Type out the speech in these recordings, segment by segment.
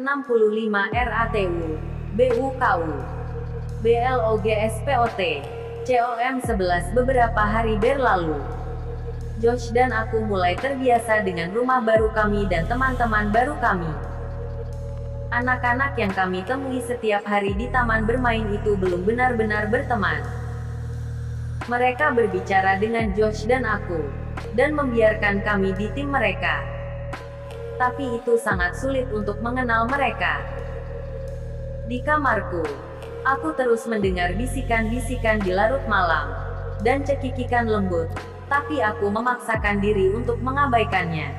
65 RATU, BUKU, BLOGSPOT, COM 11. Beberapa hari berlalu, Josh dan aku mulai terbiasa dengan rumah baru kami dan teman-teman baru kami. Anak-anak yang kami temui setiap hari di taman bermain itu belum benar-benar berteman. Mereka berbicara dengan Josh dan aku, dan membiarkan kami di tim mereka. Tapi itu sangat sulit untuk mengenal mereka. Di kamarku, aku terus mendengar bisikan-bisikan di larut malam, dan cekikikan lembut, tapi aku memaksakan diri untuk mengabaikannya.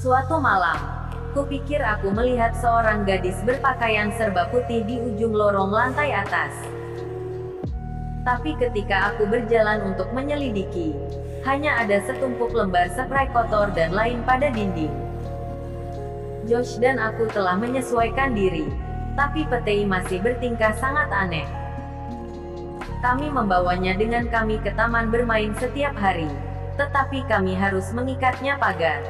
Suatu malam, kupikir aku melihat seorang gadis berpakaian serba putih di ujung lorong lantai atas. Tapi ketika aku berjalan untuk menyelidiki, hanya ada setumpuk lembar spray kotor dan lain pada dinding. Josh dan aku telah menyesuaikan diri, tapi Petei masih bertingkah sangat aneh. Kami membawanya dengan kami ke taman bermain setiap hari, tetapi kami harus mengikatnya pagar.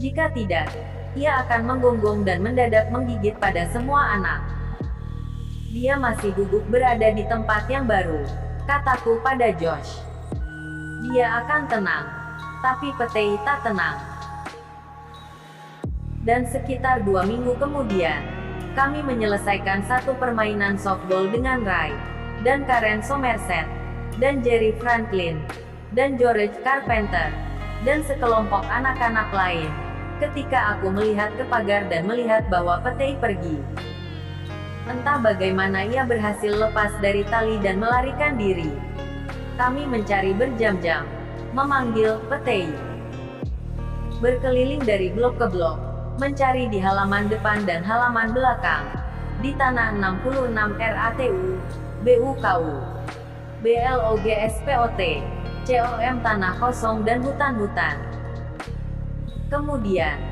Jika tidak, ia akan menggonggong dan mendadak menggigit pada semua anak. Dia masih gugup berada di tempat yang baru, kataku pada Josh. Dia akan tenang, tapi Petei tak tenang. Dan sekitar 2 minggu kemudian, kami menyelesaikan satu permainan softball dengan Ray, dan Karen Somerset, dan Jerry Franklin, dan George Carpenter, dan sekelompok anak-anak lain, ketika aku melihat ke pagar dan melihat bahwa Petei pergi. Entah bagaimana ia berhasil lepas dari tali dan melarikan diri. Kami mencari berjam-jam, memanggil Petei, berkeliling dari blok ke blok, mencari di halaman depan dan halaman belakang, di tanah 66 RATU, BUKU, BLOGSPOT, COM tanah kosong dan hutan-hutan. Kemudian,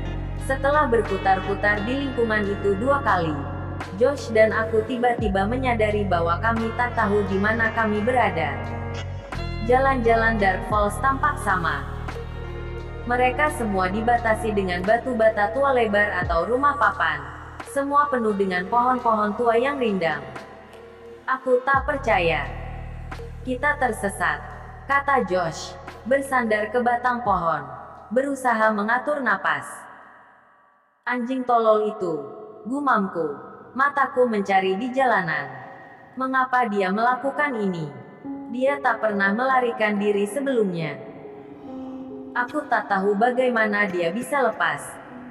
setelah berputar-putar di lingkungan itu 2 kali, Josh dan aku tiba-tiba menyadari bahwa kami tak tahu di mana kami berada. Jalan-jalan Dark Falls tampak sama. Mereka semua dibatasi dengan batu bata tua lebar atau rumah papan. Semua penuh dengan pohon-pohon tua yang rindang. Aku tak percaya. Kita tersesat, kata Josh, bersandar ke batang pohon, berusaha mengatur napas. Anjing tolol itu, gumamku, mataku mencari di jalanan. Mengapa dia melakukan ini? Dia tak pernah melarikan diri sebelumnya. Aku tak tahu bagaimana dia bisa lepas,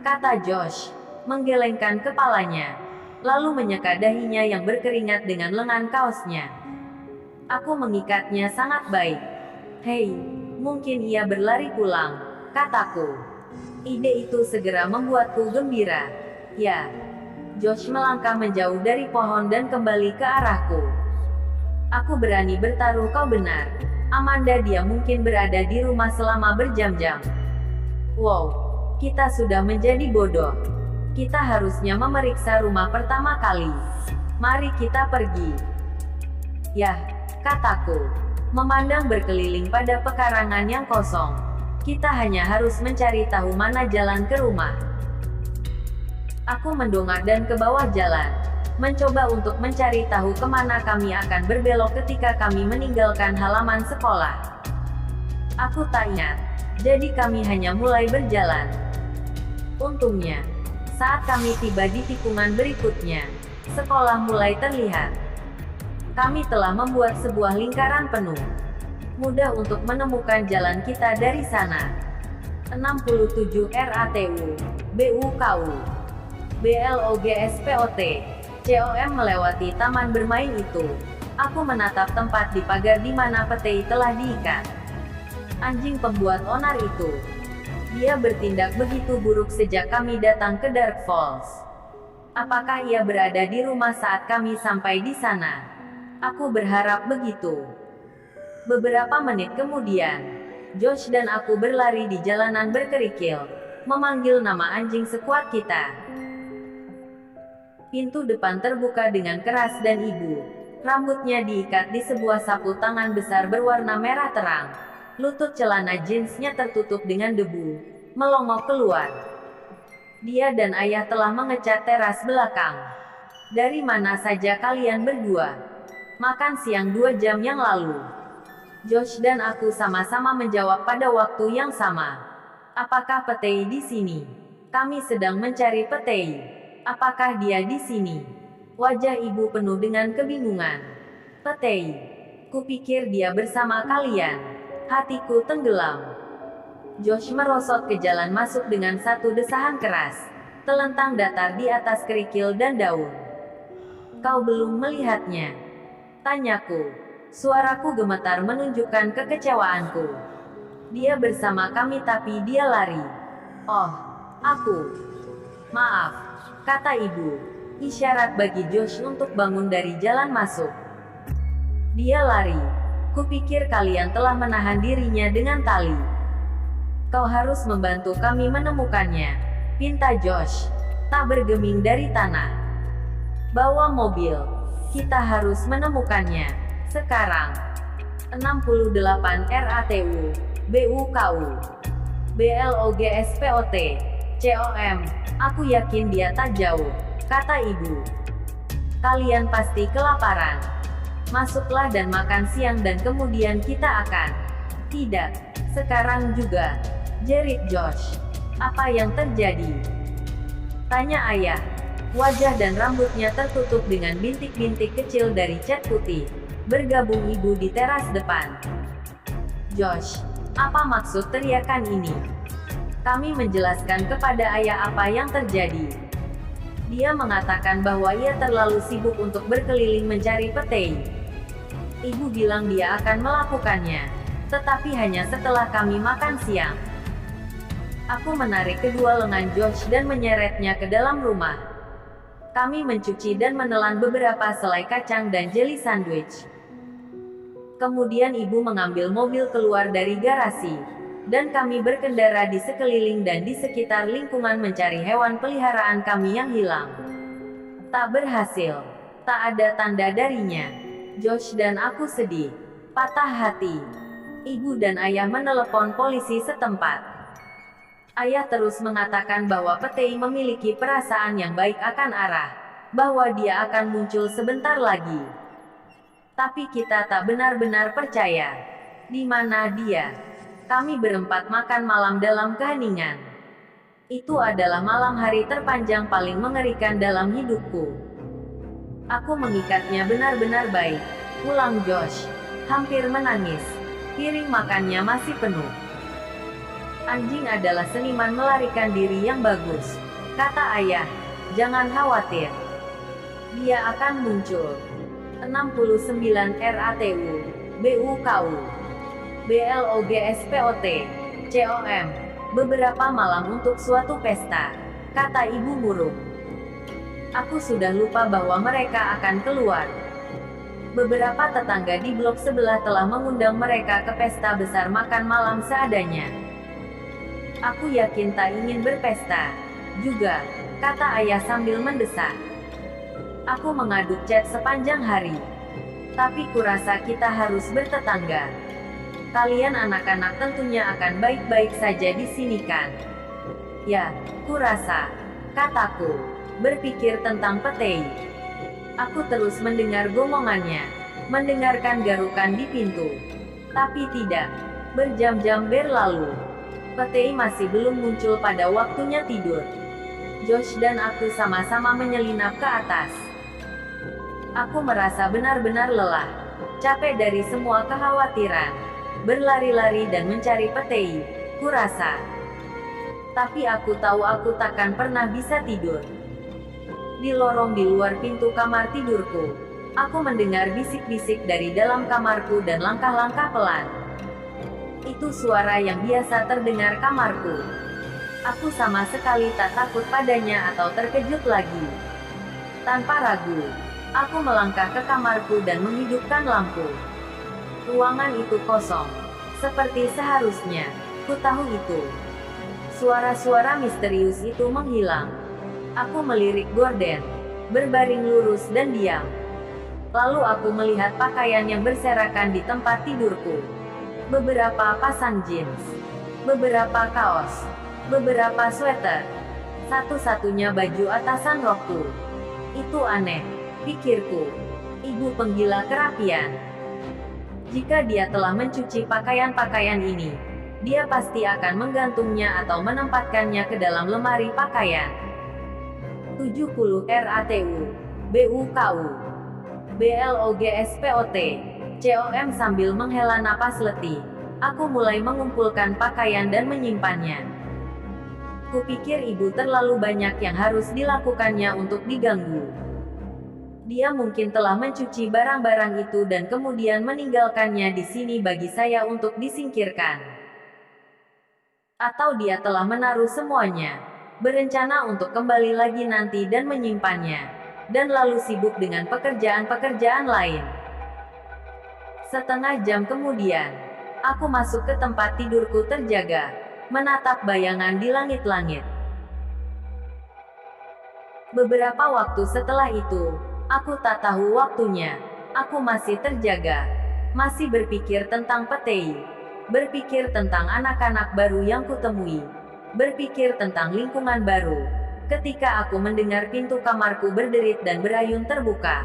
kata Josh, menggelengkan kepalanya, lalu menyeka dahinya yang berkeringat dengan lengan kaosnya. Aku mengikatnya sangat baik. Hei, mungkin ia berlari pulang, kataku. Ide itu segera membuatku gembira. Ya. Josh melangkah menjauh dari pohon dan kembali ke arahku. Aku berani bertaruh kau benar. Amanda, dia mungkin berada di rumah selama berjam-jam. Wow, kita sudah menjadi bodoh. Kita harusnya memeriksa rumah pertama kali. Mari kita pergi. Yah, kataku, memandang berkeliling pada pekarangan yang kosong. Kita hanya harus mencari tahu mana jalan ke rumah. Aku mendongak dan ke bawah jalan, mencoba untuk mencari tahu kemana kami akan berbelok ketika kami meninggalkan halaman sekolah. Aku tak ingat, jadi kami hanya mulai berjalan. Untungnya, saat kami tiba di tikungan berikutnya, sekolah mulai terlihat. Kami telah membuat sebuah lingkaran penuh. Mudah untuk menemukan jalan kita dari sana. 67 RATU, BUKU, BLOGSPOT, COM melewati taman bermain itu. Aku menatap tempat di pagar di mana Petei telah diikat. Anjing pembuat onar itu. Dia bertindak begitu buruk sejak kami datang ke Dark Falls. Apakah ia berada di rumah saat kami sampai di sana? Aku berharap begitu. Beberapa menit kemudian, Josh dan aku berlari di jalanan berkerikil, memanggil nama anjing sekuat kita. Pintu depan terbuka dengan keras dan ibu, rambutnya diikat di sebuah sapu tangan besar berwarna merah terang. Lutut celana jeansnya tertutup dengan debu, melongok keluar. Dia dan ayah telah mengecat teras belakang. Dari mana saja kalian berdua? Makan siang 2 jam yang lalu. Josh dan aku sama-sama menjawab pada waktu yang sama. Apakah Petei di sini? Kami sedang mencari Petei. Apakah dia di sini? Wajah ibu penuh dengan kebingungan. Petei. Kupikir dia bersama kalian. Hatiku tenggelam. Josh merosot ke jalan masuk dengan satu desahan keras. Telentang datar di atas kerikil dan daun. Kau belum melihatnya? Tanyaku. Suaraku gemetar menunjukkan kekecewaanku. Dia bersama kami tapi dia lari. Oh, aku. Maaf, kata ibu. Isyarat bagi Josh untuk bangun dari jalan masuk. Dia lari. Kupikir kalian telah menahan dirinya dengan tali. Kau harus membantu kami menemukannya, pinta Josh. Tak bergeming dari tanah. Bawa mobil. Kita harus menemukannya. Sekarang. 68 RATU, BUKU, BLOGSPOT, COM. Aku yakin dia tak jauh, kata ibu. Kalian pasti kelaparan. Masuklah dan makan siang dan kemudian kita akan. Tidak, sekarang juga, jerit Josh. Apa yang terjadi? Tanya ayah. Wajah dan rambutnya tertutup dengan bintik-bintik kecil dari cat putih. Bergabung ibu di teras depan. Josh, apa maksud teriakan ini? Kami menjelaskan kepada ayah apa yang terjadi. Dia mengatakan bahwa ia terlalu sibuk untuk berkeliling mencari Petei. Ibu bilang dia akan melakukannya, tetapi hanya setelah kami makan siang. Aku menarik kedua lengan Josh dan menyeretnya ke dalam rumah. Kami mencuci dan menelan beberapa selai kacang dan jeli sandwich. Kemudian ibu mengambil mobil keluar dari garasi, dan kami berkendara di sekeliling dan di sekitar lingkungan mencari hewan peliharaan kami yang hilang. Tak berhasil. Tak ada tanda darinya. Josh dan aku sedih. Patah hati. Ibu dan ayah menelepon polisi setempat. Ayah terus mengatakan bahwa Petei memiliki perasaan yang baik akan Arah, bahwa dia akan muncul sebentar lagi. Tapi kita tak benar-benar percaya. Di mana dia? Kami berempat makan malam dalam keheningan. Itu adalah malam hari terpanjang paling mengerikan dalam hidupku. Aku mengikatnya benar-benar baik. Pulang Josh. Hampir menangis. Piring makannya masih penuh. Anjing adalah seniman melarikan diri yang bagus, kata ayah. Jangan khawatir. Dia akan muncul. 69 RATU, BUKU, BLOGSPOT, COM. Beberapa malam untuk suatu pesta, kata ibu murung. Aku sudah lupa bahwa mereka akan keluar. Beberapa tetangga di blok sebelah telah mengundang mereka ke pesta besar makan malam seadanya. Aku yakin tak ingin berpesta juga, kata ayah sambil mendesak. Aku mengaduk cat sepanjang hari. Tapi kurasa kita harus bertetangga. Kalian anak-anak tentunya akan baik-baik saja di sini kan? Ya, kurasa, kataku, berpikir tentang Petei. Aku terus mendengar gomongannya, mendengarkan garukan di pintu. Tapi tidak, berjam-jam berlalu. Petei masih belum muncul pada waktunya tidur. Josh dan aku sama-sama menyelinap ke atas. Aku merasa benar-benar lelah, capek dari semua kekhawatiran, berlari-lari dan mencari Petei, kurasa. Tapi aku tahu aku takkan pernah bisa tidur. Di lorong di luar pintu kamar tidurku, aku mendengar bisik-bisik dari dalam kamarku dan langkah-langkah pelan. Itu suara yang biasa terdengar kamarku. Aku sama sekali tak takut padanya atau terkejut lagi. Tanpa ragu, aku melangkah ke kamarku dan menghidupkan lampu. Ruangan itu kosong, seperti seharusnya. Ku tahu itu. Suara-suara misterius itu menghilang. Aku melirik gorden, berbaring lurus dan diam. Lalu aku melihat pakaian yang berserakan di tempat tidurku. Beberapa pasang jeans, beberapa kaos, beberapa sweater. Satu-satunya baju atasan rokku. Itu aneh, pikirku. Ibu penggila kerapian. Jika dia telah mencuci pakaian-pakaian ini, dia pasti akan menggantungnya atau menempatkannya ke dalam lemari pakaian. 70 RATU, BUKU, BLOGSPOT, COM. Sambil menghela napas letih, aku mulai mengumpulkan pakaian dan menyimpannya. Kupikir ibu terlalu banyak yang harus dilakukannya untuk diganggu. Dia mungkin telah mencuci barang-barang itu dan kemudian meninggalkannya di sini bagi saya untuk disingkirkan. Atau dia telah menaruh semuanya, berencana untuk kembali lagi nanti dan menyimpannya, dan lalu sibuk dengan pekerjaan-pekerjaan lain. Setengah jam kemudian, aku masuk ke tempat tidurku terjaga, menatap bayangan di langit-langit. Beberapa waktu setelah itu, aku tak tahu waktunya. Aku masih terjaga, masih berpikir tentang Petei, berpikir tentang anak-anak baru yang kutemui, berpikir tentang lingkungan baru, ketika aku mendengar pintu kamarku berderit dan berayun terbuka.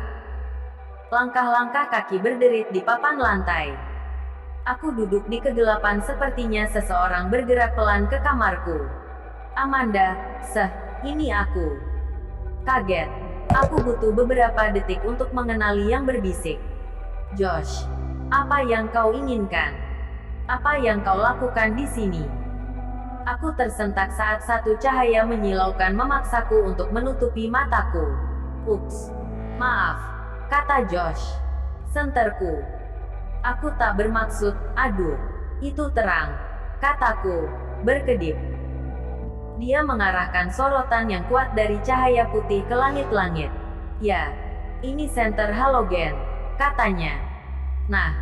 Langkah-langkah kaki berderit di papan lantai. Aku duduk di kegelapan, sepertinya seseorang bergerak pelan ke kamarku. Amanda, ini aku. Kaget. Aku butuh beberapa detik untuk mengenali yang berbisik. Josh, apa yang kau inginkan? Apa yang kau lakukan di sini? Aku tersentak saat satu cahaya menyilaukan memaksaku untuk menutupi mataku. Ups, maaf, kata Josh. Senterku. Aku tak bermaksud, aduh, itu terang, kataku, berkedip. Dia mengarahkan sorotan yang kuat dari cahaya putih ke langit-langit. Ya, ini senter halogen, katanya. Nah,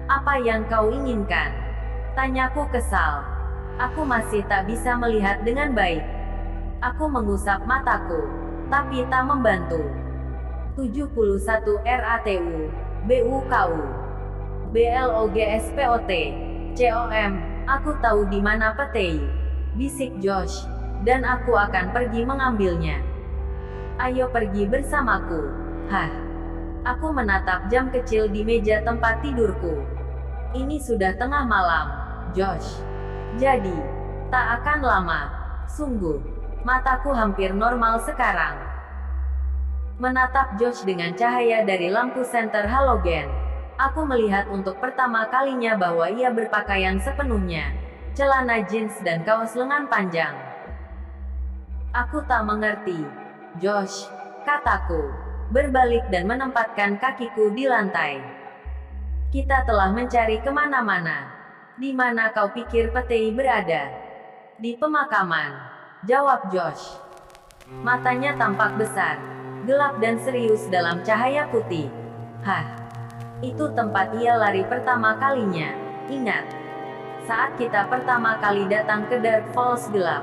apa yang kau inginkan? Tanyaku kesal. Aku masih tak bisa melihat dengan baik. Aku mengusap mataku, tapi tak membantu. 71 RATU, BUKU, BLOGSPOT, COM. Aku tahu di mana Petei, bisik Josh, dan aku akan pergi mengambilnya. Ayo pergi bersamaku. Hah. Aku menatap jam kecil di meja tempat tidurku. Ini sudah tengah malam, Josh. Jadi, tak akan lama. Sungguh, mataku hampir normal sekarang. Menatap Josh dengan cahaya dari lampu senter halogen, aku melihat untuk pertama kalinya bahwa ia berpakaian sepenuhnya, celana jeans dan kaos lengan panjang. Aku tak mengerti, Josh, kataku, berbalik dan menempatkan kakiku di lantai. Kita telah mencari kemana-mana. Di mana kau pikir Petei berada? Di pemakaman, jawab Josh. Matanya tampak besar, gelap dan serius dalam cahaya putih. Hah, itu tempat ia lari pertama kalinya, ingat? Saat kita pertama kali datang ke Dark Falls gelap.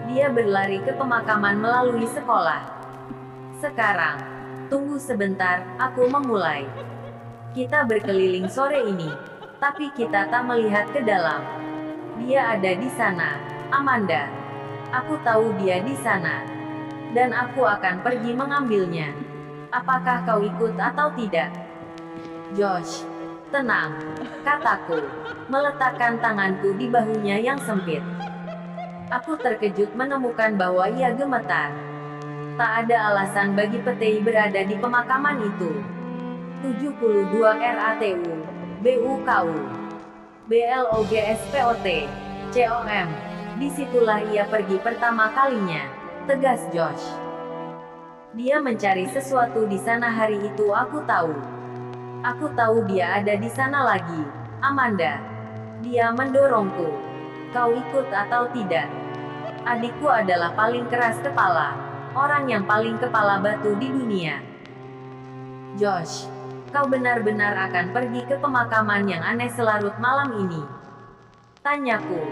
Dia berlari ke pemakaman melalui sekolah. Sekarang, tunggu sebentar, aku memulai. Kita berkeliling sore ini, tapi kita tak melihat ke dalam. Dia ada di sana, Amanda. Aku tahu dia di sana. Dan aku akan pergi mengambilnya. Apakah kau ikut atau tidak? Josh, tenang, kataku, meletakkan tanganku di bahunya yang sempit. Aku terkejut menemukan bahwa ia gemetar. Tak ada alasan bagi Petei berada di pemakaman itu. 72 RATU, BUKU, BLOGSPOT, COM. Disitulah ia pergi pertama kalinya, tegas Josh. Dia mencari sesuatu di sana hari itu, aku tahu. Aku tahu dia ada di sana lagi, Amanda. Dia mendorongku. Kau ikut atau tidak? Adikku adalah paling keras kepala, orang yang paling kepala batu di dunia. Josh, kau benar-benar akan pergi ke pemakaman yang aneh selarut malam ini? Tanyaku.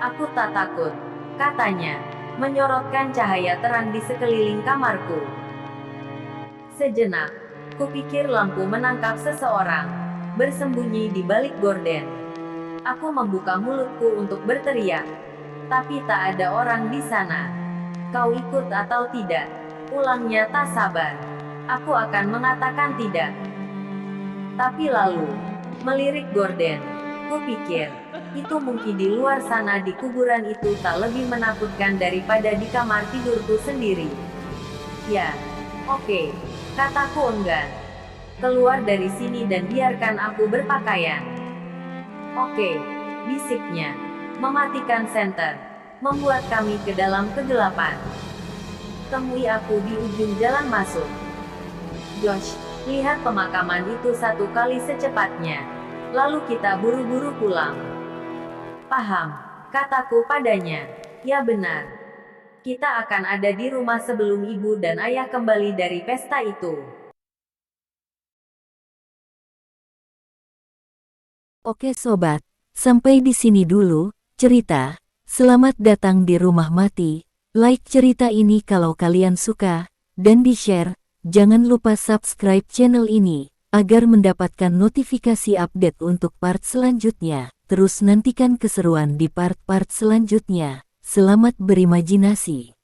Aku tak takut, katanya, menyorotkan cahaya terang di sekeliling kamarku. Sejenak, kupikir lampu menangkap seseorang, bersembunyi di balik gorden. Aku membuka mulutku untuk berteriak, tapi tak ada orang di sana. Kau ikut atau tidak? Ulangnya tak sabar. Aku akan mengatakan tidak. Tapi lalu, melirik Gordon, kupikir, itu mungkin di luar sana di kuburan itu tak lebih menakutkan daripada di kamar tidurku sendiri. Ya, oke, kataku enggan. Keluar dari sini dan biarkan aku berpakaian. Oke, bisiknya, mematikan senter, membuat kami ke dalam kegelapan. Temui aku di ujung jalan masuk. Josh, lihat pemakaman itu satu kali secepatnya. Lalu kita buru-buru pulang. Paham, kataku padanya. Ya benar. Kita akan ada di rumah sebelum ibu dan ayah kembali dari pesta itu. Oke sobat, sampai di sini dulu cerita. Selamat datang di Rumah Mati. Like cerita ini kalau kalian suka, dan di-share. Jangan lupa subscribe channel ini, agar mendapatkan notifikasi update untuk part selanjutnya. Terus nantikan keseruan di part-part selanjutnya. Selamat berimajinasi.